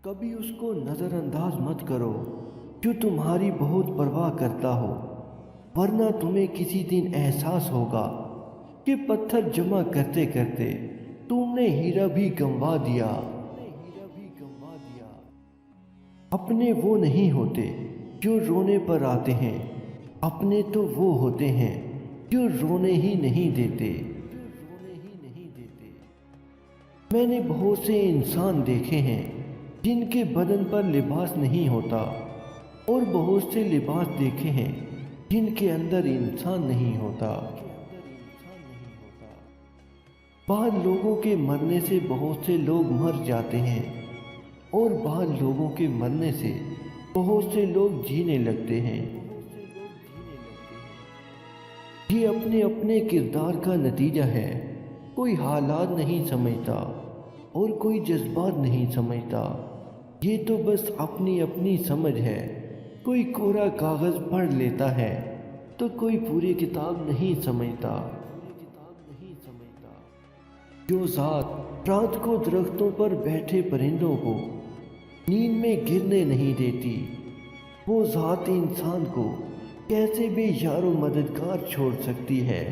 کبھی اس کو نظر انداز مت کرو جو تمہاری بہت پرواہ کرتا ہو، ورنہ تمہیں کسی دن احساس ہوگا کہ پتھر جمع کرتے کرتے تم نے ہیرا بھی گنوا دیا۔ اپنے وہ نہیں ہوتے جو رونے پر آتے ہیں، اپنے تو وہ ہوتے ہیں جو رونے ہی نہیں دیتے۔ میں نے بہت سے انسان دیکھے ہیں جن کے بدن پر لباس نہیں ہوتا، اور بہت سے لباس دیکھے ہیں جن کے اندر انسان نہیں ہوتا۔ بعض لوگوں کے مرنے سے بہت سے لوگ مر جاتے ہیں، اور بعض لوگوں کے مرنے سے بہت سے لوگ جینے لگتے ہیں۔ یہ اپنے اپنے کردار کا نتیجہ ہے۔ کوئی حالات نہیں سمجھتا اور کوئی جذبات نہیں سمجھتا، یہ تو بس اپنی اپنی سمجھ ہے۔ کوئی کورا کاغذ پڑھ لیتا ہے تو کوئی پوری کتاب نہیں سمجھتا۔ جو ذات رات کو درختوں پر بیٹھے پرندوں کو نیند میں گرنے نہیں دیتی، وہ ذات انسان کو کیسے بھی یار و مددگار چھوڑ سکتی ہے؟